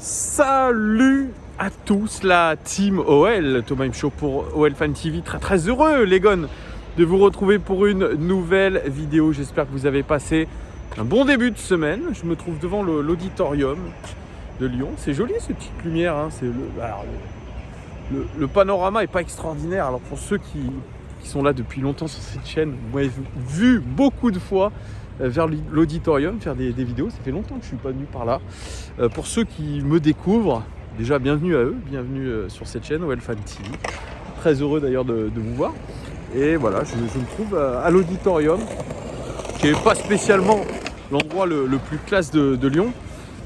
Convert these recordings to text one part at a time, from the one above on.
Salut à tous la team OL, Thomas Show pour OL Fan TV. Très heureux les gones de vous retrouver pour une nouvelle vidéo. J'espère que vous avez passé un bon début de semaine. Je me trouve devant l'auditorium de Lyon. C'est joli ces petites lumières, hein. Le panorama n'est pas extraordinaire. Alors pour ceux qui sont là depuis longtemps sur cette chaîne, vous m'avez vu beaucoup de fois vers l'auditorium faire des vidéos. Ça fait longtemps que je ne suis pas venu par là. Pour ceux qui me découvrent, déjà bienvenue à eux, bienvenue sur cette chaîne OL Fan TV. Très heureux d'ailleurs de vous voir. Et voilà, je me trouve à l'auditorium, qui n'est pas spécialement l'endroit le plus classe de Lyon,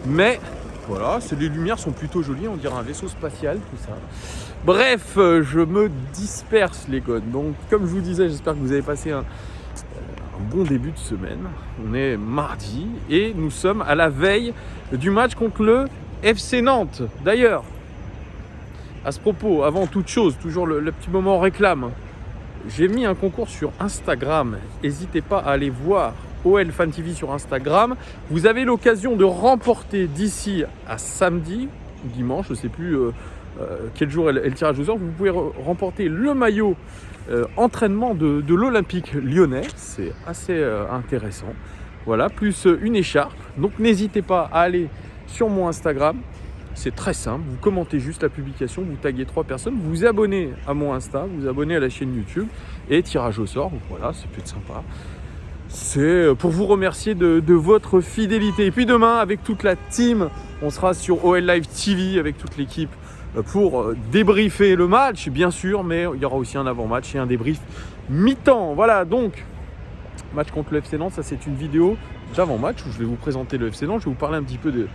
mais voilà, les lumières sont plutôt jolies, on dirait un vaisseau spatial, tout ça. Bref, je me disperse les codes. Donc comme je vous disais, j'espère que vous avez passé un bon début de semaine. On est mardi et nous sommes à la veille du match contre le FC Nantes. D'ailleurs, à ce propos, avant toute chose, toujours le petit moment réclame. J'ai mis un concours sur Instagram. N'hésitez pas à aller voir OL Fan TV sur Instagram. Vous avez l'occasion de remporter d'ici à samedi, dimanche, je ne sais plus quel jour est le tirage au sort. Vous pouvez remporter le maillot entraînement de l'Olympique lyonnais. C'est assez intéressant. Voilà, plus une écharpe. Donc n'hésitez pas à aller sur mon Instagram. C'est très simple, vous commentez juste la publication, vous taguez 3 personnes, vous vous abonnez à mon Insta, vous vous abonnez à la chaîne YouTube et tirage au sort. Voilà, c'est peut-être sympa. C'est pour vous remercier de votre fidélité. Et puis demain, avec toute la team, on sera sur OL Live TV avec toute l'équipe pour débriefer le match, bien sûr, mais il y aura aussi un avant-match et un débrief mi-temps. Voilà, donc, match contre le FC Nantes, ça c'est une vidéo d'avant-match où je vais vous présenter le FC Nantes, je vais vous parler un petit peu de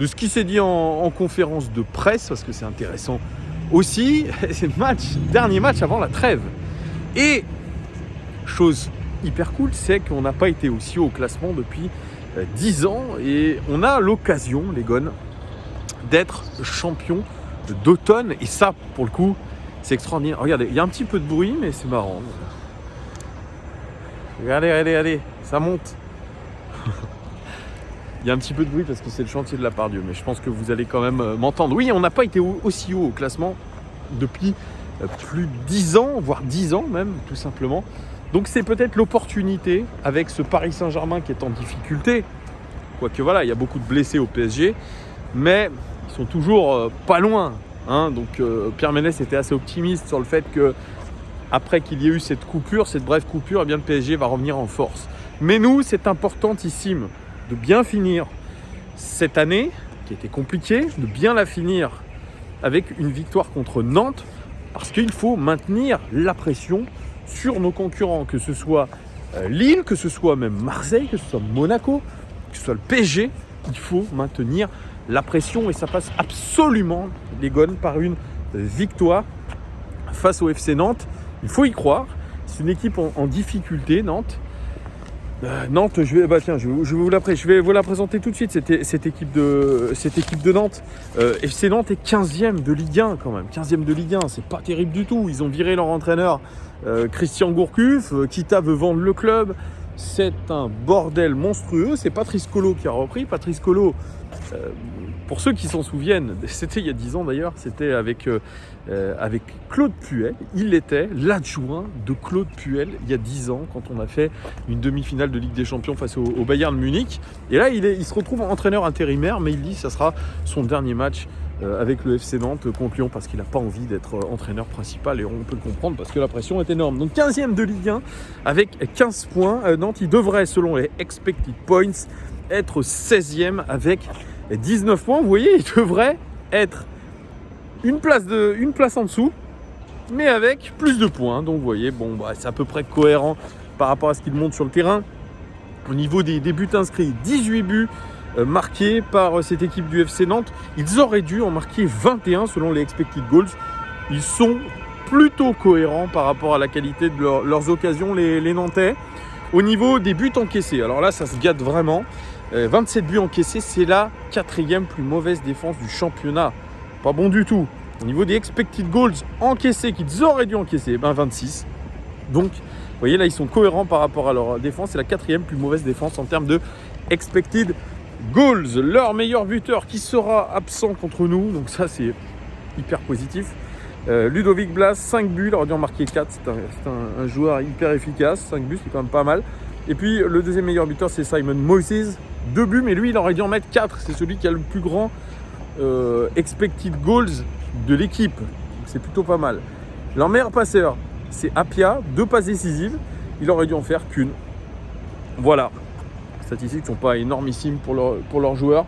ce qui s'est dit en conférence de presse, parce que c'est intéressant aussi. C'est le dernier match avant la trêve. Et chose hyper cool, c'est qu'on n'a pas été aussi haut au classement depuis 10 ans. Et on a l'occasion, les gones, d'être champion d'automne. Et ça, pour le coup, c'est extraordinaire. Regardez, il y a un petit peu de bruit, mais c'est marrant. Regardez, ça monte. Il y a un petit peu de bruit parce que c'est le chantier de la Pardieu, mais je pense que vous allez quand même m'entendre. Oui, on n'a pas été aussi haut au classement depuis plus de 10 ans, voire 10 ans même, tout simplement. Donc c'est peut-être l'opportunité avec ce Paris Saint-Germain qui est en difficulté. Quoique voilà, il y a beaucoup de blessés au PSG, mais ils sont toujours pas loin. Hein. Donc Pierre Ménès était assez optimiste sur le fait que après qu'il y ait eu cette brève coupure, eh bien, le PSG va revenir en force. Mais nous, c'est importantissime de bien finir cette année, qui était compliquée, de bien la finir avec une victoire contre Nantes, parce qu'il faut maintenir la pression sur nos concurrents, que ce soit Lille, que ce soit même Marseille, que ce soit Monaco, que ce soit le PSG, il faut maintenir la pression et ça passe absolument, les gones, par une victoire face au FC Nantes. Il faut y croire, c'est une équipe en difficulté, Nantes. Nantes, je vais vous la présenter tout de suite, cette équipe de Nantes. FC Nantes est 15e de Ligue 1 quand même, 15e de Ligue 1, c'est pas terrible du tout. Ils ont viré leur entraîneur Christian Gourcuff, Kita veut vendre le club. C'est un bordel monstrueux, c'est Patrice Colo qui a repris. Patrice Colo, pour ceux qui s'en souviennent, c'était il y a 10 ans d'ailleurs, c'était avec Claude Puel. Il était l'adjoint de Claude Puel il y a 10 ans quand on a fait une demi-finale de Ligue des Champions face au Bayern Munich. Et là, il se retrouve entraîneur intérimaire, mais il dit que ça sera son dernier match avec le FC Nantes contre Lyon parce qu'il n'a pas envie d'être entraîneur principal et on peut le comprendre parce que la pression est énorme. Donc 15e de Ligue 1 avec 15 points. Nantes, il devrait, selon les expected points, être 16e avec 19 points. Vous voyez, il devrait être une place en dessous, mais avec plus de points. Donc vous voyez, c'est à peu près cohérent par rapport à ce qu'il montre sur le terrain. Au niveau des buts inscrits, 18 buts marqués par cette équipe du FC Nantes. Ils auraient dû en marquer 21 selon les expected goals. Ils sont plutôt cohérents par rapport à la qualité de leurs occasions, les Nantais. Au niveau des buts encaissés, alors là, ça se gâte vraiment. 27 buts encaissés, c'est la 4e plus mauvaise défense du championnat. Pas bon du tout. Au niveau des expected goals encaissés, qu'ils auraient dû encaisser, 26. Donc, vous voyez, là, ils sont cohérents par rapport à leur défense. C'est la 4e plus mauvaise défense en termes de expected Goals, leur meilleur buteur qui sera absent contre nous, donc ça c'est hyper positif. Ludovic Blas, 5 buts, il aurait dû en marquer 4, c'est un joueur hyper efficace, 5 buts c'est quand même pas mal. Et puis le deuxième meilleur buteur c'est Simon Moses, 2 buts, mais lui il aurait dû en mettre 4, c'est celui qui a le plus grand expected goals de l'équipe, donc c'est plutôt pas mal. Leur meilleur passeur c'est Apia, 2 passes décisives, il aurait dû en faire qu'une. Voilà, les statistiques ne sont pas énormissimes pour leurs joueurs.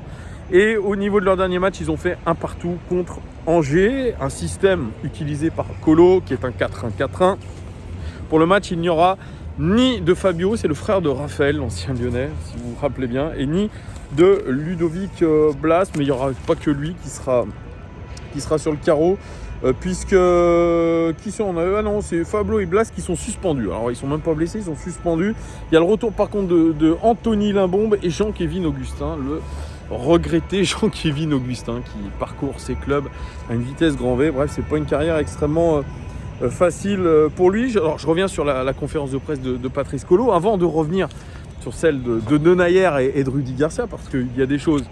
Et au niveau de leur dernier match, ils ont fait un partout contre Angers, un système utilisé par Colo qui est un 4-1-4-1. Pour le match, il n'y aura ni de Fabio, c'est le frère de Raphaël, l'ancien lyonnais, si vous vous rappelez bien, et ni de Ludovic Blas, mais il n'y aura pas que lui qui sera sur le carreau. Puisque qui sont non, c'est Fabio et Blas qui sont suspendus. Alors ils sont même pas blessés, ils sont suspendus. Il y a le retour par contre de Anthony Limbombe et Jean-Kévin Augustin, le regretté Jean-Kévin Augustin qui parcourt ses clubs à une vitesse grand V. Bref, c'est pas une carrière extrêmement facile pour lui. Alors je reviens sur la conférence de presse de Patrice Colo avant de revenir sur celle de Denayer et de Rudy Garcia, parce qu'il y a des choses.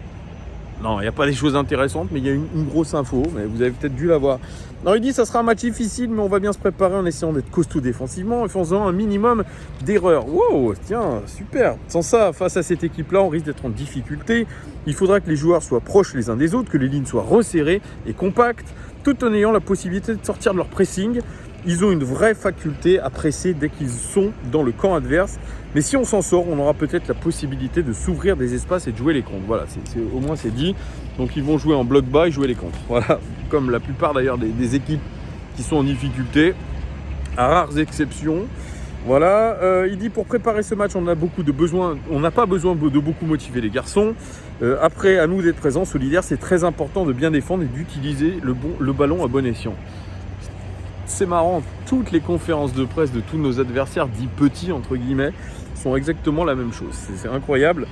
Non, il n'y a pas des choses intéressantes, mais il y a une grosse info, mais vous avez peut-être dû la voir. Alors il dit ça sera un match difficile, mais on va bien se préparer en essayant d'être costaud défensivement et faisant un minimum d'erreurs. Wow, tiens, super. Sans ça, face à cette équipe-là, on risque d'être en difficulté. Il faudra que les joueurs soient proches les uns des autres, que les lignes soient resserrées et compactes, tout en ayant la possibilité de sortir de leur pressing. Ils ont une vraie faculté à presser dès qu'ils sont dans le camp adverse. Mais si on s'en sort, on aura peut-être la possibilité de s'ouvrir des espaces et de jouer les contres. Voilà, au moins c'est dit. Donc ils vont jouer en bloc bas et jouer les contres. Voilà, comme la plupart d'ailleurs des équipes qui sont en difficulté, à rares exceptions. Voilà, il dit pour préparer ce match, on n'a pas besoin de beaucoup motiver les garçons. Après, à nous d'être présents, solidaires, c'est très important de bien défendre et d'utiliser le ballon à bon escient. C'est marrant, toutes les conférences de presse de tous nos adversaires, dits petits entre guillemets, sont exactement la même chose. C'est incroyable.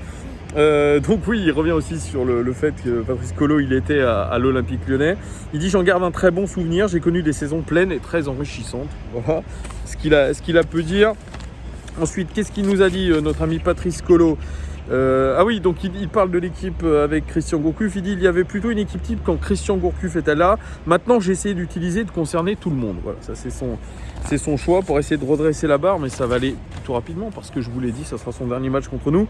Donc oui, il revient aussi sur le fait que Patrice Colo, il était à l'Olympique Lyonnais. Il dit j'en garde un très bon souvenir, j'ai connu des saisons pleines et très enrichissantes. Voilà ce qu'il a pu dire. Ensuite, qu'est-ce qu'il nous a dit notre ami Patrice Colo? Ah oui, donc il parle de l'équipe avec Christian Gourcuff. Il dit il y avait plutôt une équipe type quand Christian Gourcuff était là. Maintenant, j'ai essayé d'utiliser, de concerner tout le monde. Voilà, ça c'est son choix pour essayer de redresser la barre, mais ça va aller plutôt rapidement parce que je vous l'ai dit, ça sera son dernier match contre nous.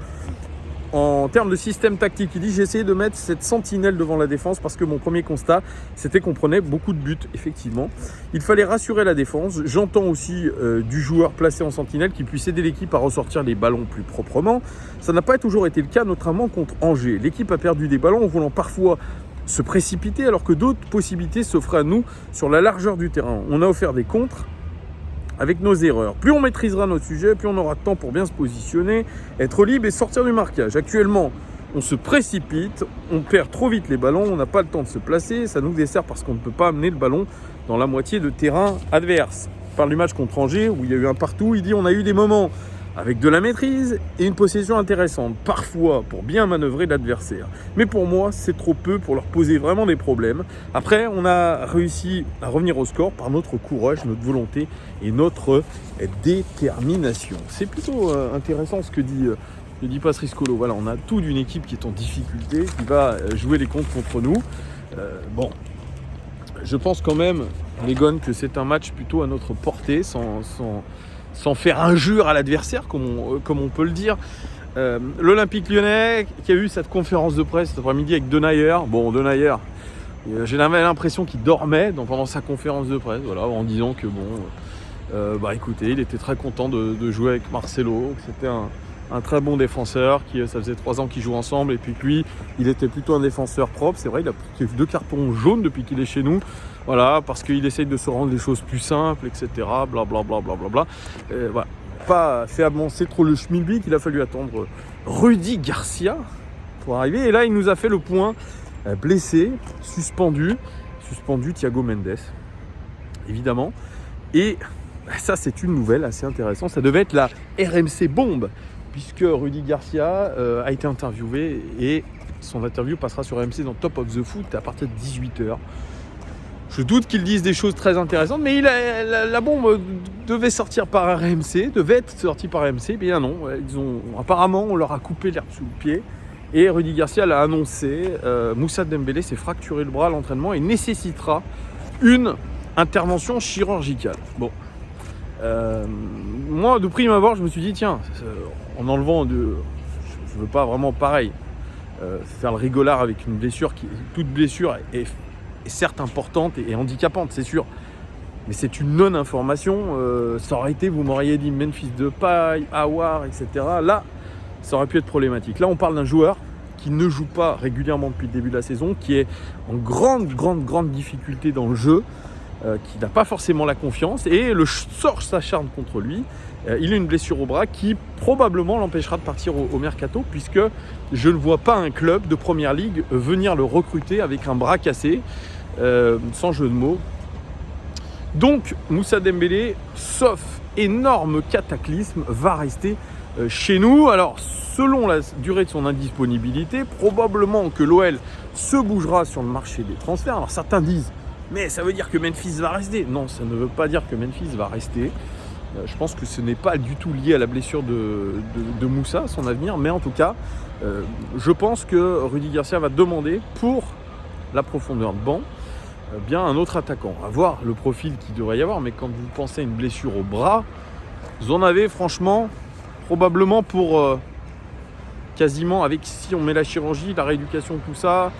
En termes de système tactique, il dit j'ai essayé de mettre cette sentinelle devant la défense parce que mon premier constat, c'était qu'on prenait beaucoup de buts, effectivement. Il fallait rassurer la défense. J'entends aussi du joueur placé en sentinelle qui puisse aider l'équipe à ressortir les ballons plus proprement. Ça n'a pas toujours été le cas, notamment contre Angers. L'équipe a perdu des ballons en voulant parfois se précipiter alors que d'autres possibilités s'offraient à nous sur la largeur du terrain. On a offert des contres avec nos erreurs. Plus on maîtrisera notre sujet, plus on aura de temps pour bien se positionner, être libre et sortir du marquage. Actuellement, on se précipite, on perd trop vite les ballons, on n'a pas le temps de se placer, ça nous dessert parce qu'on ne peut pas amener le ballon dans la moitié de terrain adverse. Il parle du match contre Angers où il y a eu un partout, il dit on a eu des moments avec de la maîtrise et une possession intéressante, parfois pour bien manœuvrer l'adversaire. Mais pour moi, c'est trop peu pour leur poser vraiment des problèmes. Après, on a réussi à revenir au score par notre courage, notre volonté et notre détermination. C'est plutôt intéressant ce que dit Patrice Colo. Voilà, on a tout d'une équipe qui est en difficulté, qui va jouer les comptes contre nous. Bon, je pense quand même, les Gones, que c'est un match plutôt à notre portée, sans faire injure à l'adversaire, comme on peut le dire. L'Olympique Lyonnais qui a eu cette conférence de presse cet après-midi avec Denayer. Bon, Denayer, j'avais l'impression qu'il dormait pendant sa conférence de presse, voilà, en disant que écoutez, il était très content de jouer avec Marcelo, que c'était un très bon défenseur, ça faisait 3 ans qu'ils jouent ensemble, et puis que lui, il était plutôt un défenseur propre. C'est vrai, il a pris 2 cartons jaunes depuis qu'il est chez nous. Voilà, parce qu'il essaye de se rendre les choses plus simples, etc. Blablabla. Voilà. Pas fait avancer trop le schmilblick, il a fallu attendre Rudy Garcia pour arriver. Et là, il nous a fait le point blessé, suspendu Thiago Mendes, évidemment. Et ça, c'est une nouvelle assez intéressante. Ça devait être la RMC bombe, puisque Rudy Garcia a été interviewé et son interview passera sur RMC dans Top of the Foot à partir de 18h. Je doute qu'ils disent des choses très intéressantes, mais la bombe devait sortir par RMC, devait être sortie par RMC. Eh bien non, apparemment on leur a coupé l'herbe sous le pied Et Rudy Garcia l'a annoncé, Moussa Dembélé s'est fracturé le bras à l'entraînement et nécessitera une intervention chirurgicale. Bon, moi de prime abord je me suis dit tiens, en enlevant je veux pas vraiment pareil faire le rigolard avec une blessure toute blessure est certes importante et handicapante, c'est sûr, mais c'est une non-information. Ça aurait été, vous m'auriez dit Memphis Depay, Aouar, etc. Là, ça aurait pu être problématique. Là, on parle d'un joueur qui ne joue pas régulièrement depuis le début de la saison, qui est en grande difficulté dans le jeu, qui n'a pas forcément la confiance, et le sort s'acharne contre lui. Il a une blessure au bras qui probablement l'empêchera de partir au mercato, puisque je ne vois pas un club de première ligue venir le recruter avec un bras cassé, sans jeu de mots. Donc Moussa Dembélé, sauf énorme cataclysme, va rester chez nous. Alors selon la durée de son indisponibilité, probablement que l'OL se bougera sur le marché des transferts. Alors certains disent, mais ça veut dire que Memphis va rester. Non, ça ne veut pas dire que Memphis va rester. Je pense que ce n'est pas du tout lié à la blessure de Moussa, son avenir. Mais en tout cas, je pense que Rudy Garcia va demander pour la profondeur de banc bien un autre attaquant. À voir le profil qu'il devrait y avoir. Mais quand vous pensez à une blessure au bras, vous en avez franchement probablement pour quasiment, avec si on met la chirurgie, la rééducation, tout ça,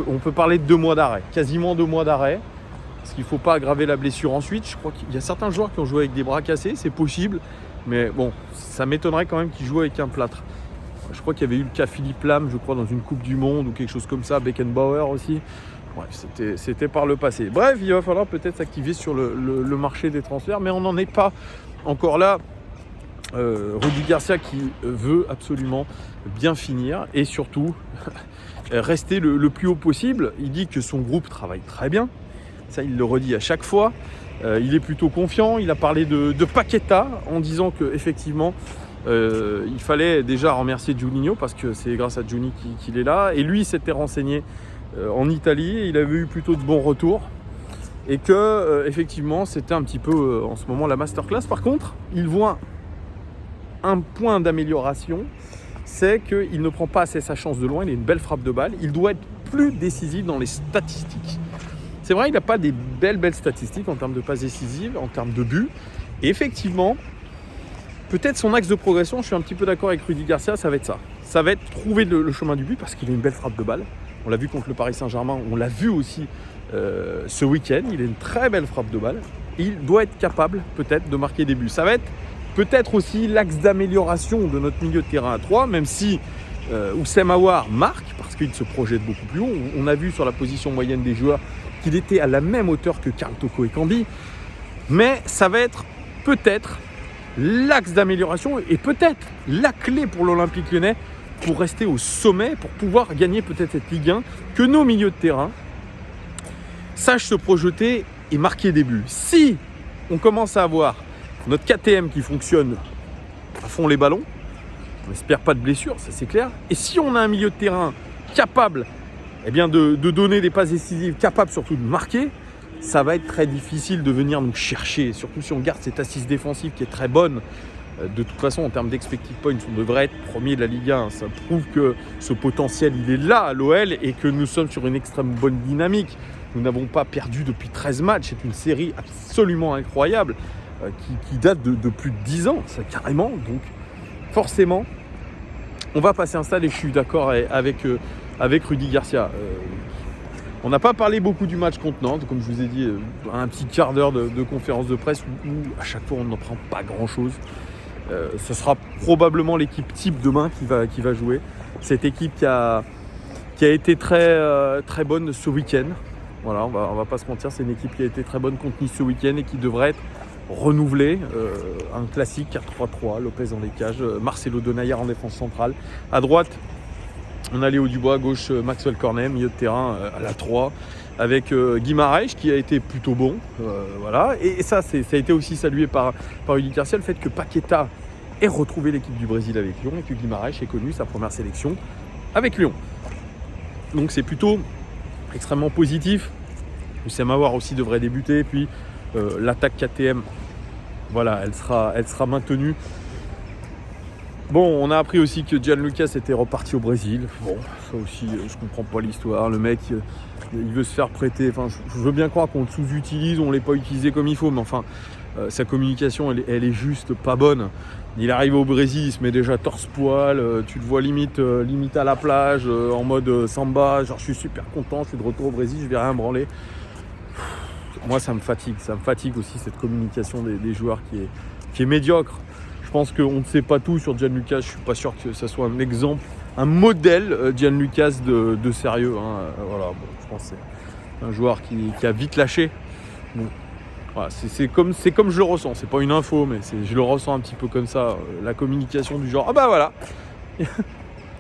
on peut parler de 2 mois d'arrêt. Quasiment 2 mois d'arrêt. Parce qu'il ne faut pas aggraver la blessure ensuite. Je crois qu'il y a certains joueurs qui ont joué avec des bras cassés, c'est possible. Mais bon, ça m'étonnerait quand même qu'ils jouent avec un plâtre. Je crois qu'il y avait eu le cas Philippe Lam, je crois, dans une Coupe du Monde ou quelque chose comme ça, Beckenbauer aussi. Bref, c'était par le passé. Bref, il va falloir peut-être s'activer sur le marché des transferts, mais on n'en est pas encore là. Rudy Garcia qui veut absolument bien finir et surtout rester le plus haut possible. Il dit que son groupe travaille très bien. Ça, il le redit à chaque fois. Il est plutôt confiant. Il a parlé de Paqueta en disant qu'effectivement, il fallait déjà remercier Juninho parce que c'est grâce à Juni qu'il est là. Et lui, il s'était renseigné en Italie. Et il avait eu plutôt de bons retours. Et que, effectivement, c'était un petit peu en ce moment la masterclass. Par contre, il voit un point d'amélioration. C'est qu'il ne prend pas assez sa chance de loin. Il a une belle frappe de balle. Il doit être plus décisif dans les statistiques. C'est vrai, il n'a pas des belles statistiques en termes de passes décisives, en termes de buts. Et effectivement, peut-être son axe de progression, je suis un petit peu d'accord avec Rudy Garcia, ça va être ça. Ça va être trouver le chemin du but parce qu'il a une belle frappe de balle. On l'a vu contre le Paris Saint-Germain, on l'a vu aussi ce week-end. Il a une très belle frappe de balle. Il doit être capable peut-être de marquer des buts. Ça va être peut-être aussi l'axe d'amélioration de notre milieu de terrain à 3, même si Oussem Aouar marque parce qu'il se projette beaucoup plus haut. On a vu sur la position moyenne des joueurs qu'il était à la même hauteur que Karl Toko Ekambi, mais ça va être peut-être l'axe d'amélioration et peut-être la clé pour l'Olympique Lyonnais pour rester au sommet, pour pouvoir gagner peut-être cette Ligue 1, que nos milieux de terrain sachent se projeter et marquer des buts. Si on commence à avoir notre KTM qui fonctionne à fond les ballons, on n'espère pas de blessure, ça c'est clair, et si on a un milieu de terrain capable de donner des passes décisives, capable surtout de marquer, ça va être très difficile de venir nous chercher, surtout si on garde cette assise défensive qui est très bonne. De toute façon, en termes d'expected points, on devrait être premier de la Ligue 1. Ça prouve que ce potentiel, il est là à l'OL et que nous sommes sur une extrêmement bonne dynamique. Nous n'avons pas perdu depuis 13 matchs. C'est une série absolument incroyable qui date de plus de 10 ans, ça carrément. Donc forcément, on va passer un stade et je suis d'accord avec Rudy Garcia. On n'a pas parlé beaucoup du match contre Nantes, comme je vous ai dit, un petit quart d'heure de conférence de presse où à chaque fois on n'en prend pas grand-chose. Ce sera probablement l'équipe type demain qui va jouer. Cette équipe qui a été très bonne ce week-end. Voilà, on va pas se mentir, c'est une équipe qui a été très bonne contre Nice ce week-end et qui devrait être renouvelée. Un classique 4-3-3, Lopez dans les cages, Marcelo Denayer en défense centrale. À droite, on a Léo Dubois, à gauche Maxwell Cornet, milieu de terrain à la 3, avec Guimaraes qui a été plutôt bon. Voilà. Et ça a été aussi salué par Rudy Garcia, le fait que Paqueta ait retrouvé l'équipe du Brésil avec Lyon et que Guimaraes ait connu sa première sélection avec Lyon. Donc c'est plutôt extrêmement positif. Oussem Aouar aussi devrait débuter. Puis l'attaque KTM, voilà, elle sera maintenue. Bon, on a appris aussi que Gianluca était reparti au Brésil. Bon, ça aussi, je comprends pas l'histoire. Le mec, il veut se faire prêter. Enfin, je veux bien croire qu'on le sous-utilise, on ne l'ait pas utilisé comme il faut, mais enfin, sa communication, elle est juste pas bonne. Il arrive au Brésil, il se met déjà torse-poil, tu le vois limite à la plage, en mode samba, genre je suis super content, je suis de retour au Brésil, je vais rien branler. Moi, ça me fatigue aussi cette communication des joueurs qui est médiocre. Je pense qu'on ne sait pas tout sur Gianluca, je ne suis pas sûr que ça soit un exemple, un modèle Gianluca de sérieux. Hein. Voilà, bon, je pense que c'est un joueur qui a vite lâché. Bon, voilà, c'est comme je le ressens, c'est pas une info, mais je le ressens un petit peu comme ça. La communication du genre, ah bah voilà,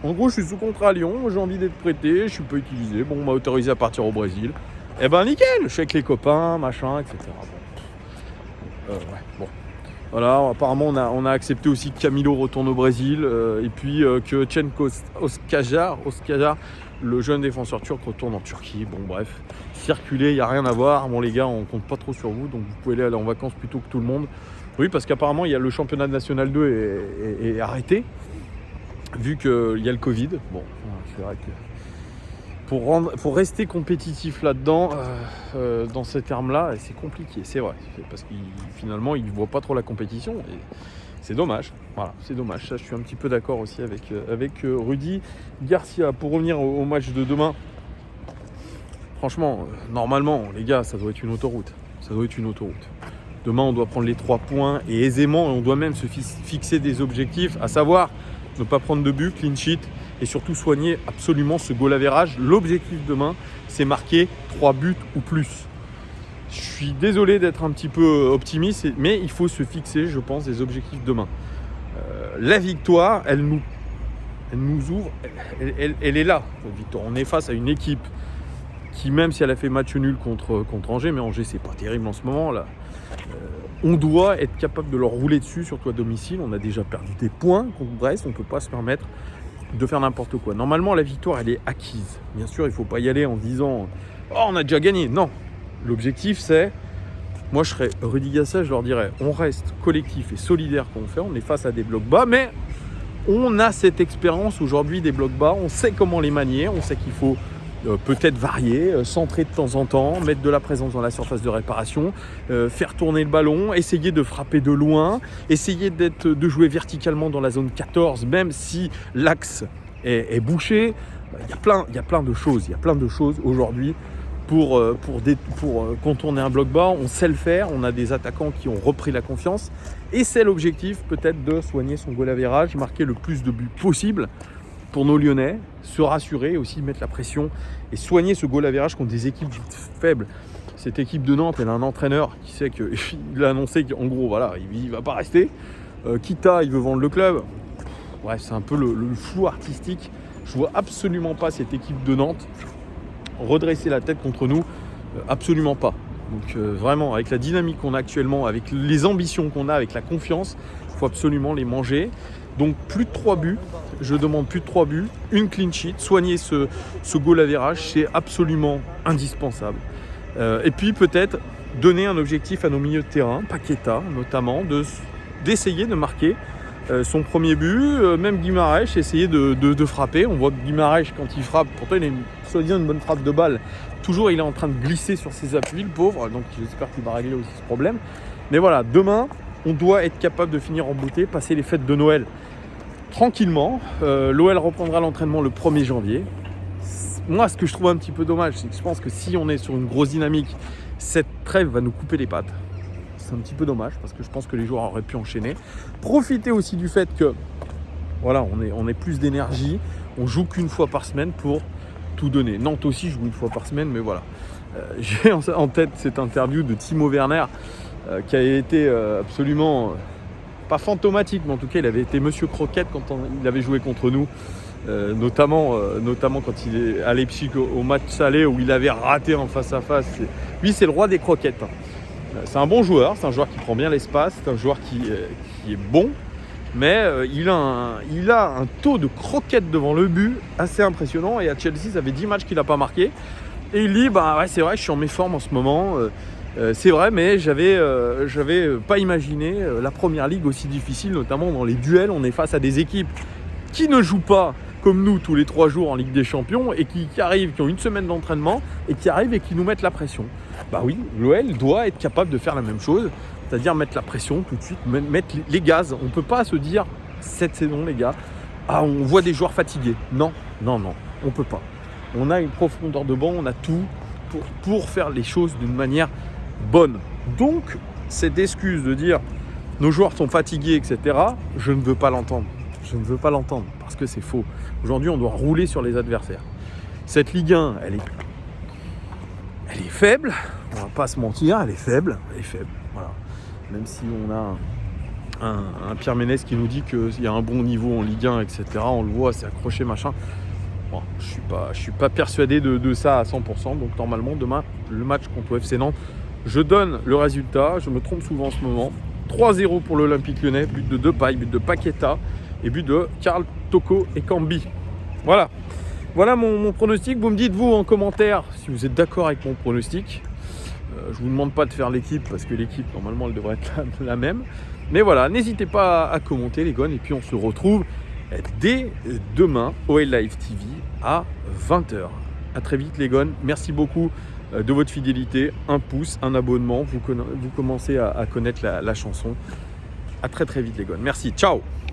en gros je suis sous contrat à Lyon, j'ai envie d'être prêté, je suis pas utilisé, bon on m'a autorisé à partir au Brésil. Eh ben nickel, je suis avec les copains, machin, etc. Bon. Ouais, bon. Voilà, apparemment on a accepté aussi que Camilo retourne au Brésil et puis que Cenk Oskajar, le jeune défenseur turc, retourne en Turquie. Bon bref, circuler, il n'y a rien à voir. Bon les gars, on compte pas trop sur vous, donc vous pouvez aller en vacances plutôt que tout le monde. Oui, parce qu'apparemment il y a le championnat de National 2 est arrêté, vu qu'il y a le Covid. Bon, c'est vrai que pour rester compétitif là-dedans, dans ces termes-là, c'est compliqué, c'est vrai. Parce qu'il finalement, il ne voit pas trop la compétition. Et c'est dommage. Voilà, c'est dommage. Ça, je suis un petit peu d'accord aussi avec Rudy Garcia. Pour revenir au match de demain, franchement, normalement, les gars, ça doit être une autoroute. Demain, on doit prendre les 3 points et aisément. On doit même se fixer des objectifs, à savoir ne pas prendre de but, clean sheet, et surtout soigner absolument ce goal average. L'objectif demain, c'est marquer 3 buts ou plus. Je suis désolé d'être un petit peu optimiste, mais il faut se fixer, je pense, des objectifs demain. La victoire, elle nous ouvre, elle est là, la victoire. On est face à une équipe qui, même si elle a fait match nul contre Angers, mais Angers, c'est pas terrible en ce moment là. On doit être capable de leur rouler dessus, surtout à domicile. On a déjà perdu des points contre Brest, on ne peut pas se permettre de faire n'importe quoi. Normalement, la victoire, elle est acquise. Bien sûr, il ne faut pas y aller en se disant « Oh, on a déjà gagné !» Non, l'objectif, c'est... Moi, je serais Rudy Garcia, je leur dirais « On reste collectif et solidaire quand on fait. On est face à des blocs bas, mais on a cette expérience aujourd'hui des blocs bas. On sait comment les manier. On sait qu'il faut peut-être varier, centrer de temps en temps, mettre de la présence dans la surface de réparation, faire tourner le ballon, essayer de frapper de loin, essayer de jouer verticalement dans la zone 14, même si l'axe est bouché. Il y a plein de choses aujourd'hui pour contourner un bloc bas. On sait le faire, on a des attaquants qui ont repris la confiance et c'est l'objectif peut-être de soigner son goal average, marquer le plus de buts possible pour nos Lyonnais, se rassurer et aussi mettre la pression et soigner ce goal average contre des équipes faibles. Cette équipe de Nantes, elle a un entraîneur qui sait qu'il a annoncé qu'en gros, voilà, il ne va pas rester. Kita, il veut vendre le club. Bref, c'est un peu le flou artistique. Je ne vois absolument pas cette équipe de Nantes redresser la tête contre nous. Absolument pas. Donc vraiment, avec la dynamique qu'on a actuellement, avec les ambitions qu'on a, avec la confiance, il faut absolument les manger. Donc plus de 3 buts, je demande plus de 3 buts, une clean sheet, soigner ce goal average, c'est absolument indispensable. Et puis peut-être donner un objectif à nos milieux de terrain, Paqueta notamment, d'essayer de marquer son premier but, même Guimarães, essayer de frapper. On voit que Guimarães, quand il frappe, pourtant il a soi-disant une bonne frappe de balle, toujours il est en train de glisser sur ses appuis, le pauvre, donc j'espère qu'il va régler aussi ce problème. Mais voilà, demain, on doit être capable de finir en beauté, passer les fêtes de Noël tranquillement. L'OL reprendra l'entraînement le 1er janvier. Moi, ce que je trouve un petit peu dommage, c'est que je pense que si on est sur une grosse dynamique, cette trêve va nous couper les pattes. C'est un petit peu dommage parce que je pense que les joueurs auraient pu enchaîner. Profiter aussi du fait que voilà, on est plus d'énergie. On joue qu'une fois par semaine pour tout donner. Nantes aussi joue une fois par semaine, mais voilà. J'ai en tête cette interview de Timo Werner qui a été absolument pas fantomatique, mais en tout cas il avait été Monsieur Croquette quand il avait joué contre nous, notamment quand il est à Leipzig au match aller où il avait raté en face à face. Lui c'est le roi des croquettes. C'est un bon joueur, c'est un joueur qui prend bien l'espace, c'est un joueur qui est bon, mais il a un taux de croquettes devant le but assez impressionnant. Et à Chelsea, ça fait 10 matchs qu'il n'a pas marqué. Et il dit, bah ouais, c'est vrai, je suis en méforme en ce moment. C'est vrai, mais j'avais pas imaginé la première ligue aussi difficile, notamment dans les duels. On est face à des équipes qui ne jouent pas comme nous tous les 3 jours en Ligue des Champions et qui arrivent, qui ont une semaine d'entraînement et qui arrivent et qui nous mettent la pression. Bah oui, l'OL doit être capable de faire la même chose, c'est-à-dire mettre la pression tout de suite, mettre les gaz. On ne peut pas se dire cette saison, les gars, on voit des joueurs fatigués. Non, on ne peut pas. On a une profondeur de banc, on a tout pour faire les choses d'une manière bonne. Donc, cette excuse de dire nos joueurs sont fatigués, etc., je ne veux pas l'entendre. Je ne veux pas l'entendre parce que c'est faux. Aujourd'hui, on doit rouler sur les adversaires. Cette Ligue 1, elle est faible. On va pas se mentir, elle est faible. Voilà. Même si on a un Pierre Ménès qui nous dit qu'il y a un bon niveau en Ligue 1, etc. On le voit, c'est accroché, machin. Bon, je suis pas persuadé de ça à 100%. Donc normalement, demain, le match contre FC Nantes, je donne le résultat. Je me trompe souvent en ce moment. 3-0 pour l'Olympique Lyonnais, but de Depay, but de Paqueta et but de Karl Toko et Cambi. Voilà mon pronostic. Vous me dites, vous, en commentaire, si vous êtes d'accord avec mon pronostic. Je vous demande pas de faire l'équipe parce que l'équipe, normalement, elle devrait être la même. Mais voilà, n'hésitez pas à commenter, les gars. Et puis, on se retrouve dès demain, OL Live TV, à 20h. À très vite, les gars. Merci beaucoup de votre fidélité. Un pouce, un abonnement. Vous commencez à connaître la chanson. À très vite, les gars. Merci. Ciao.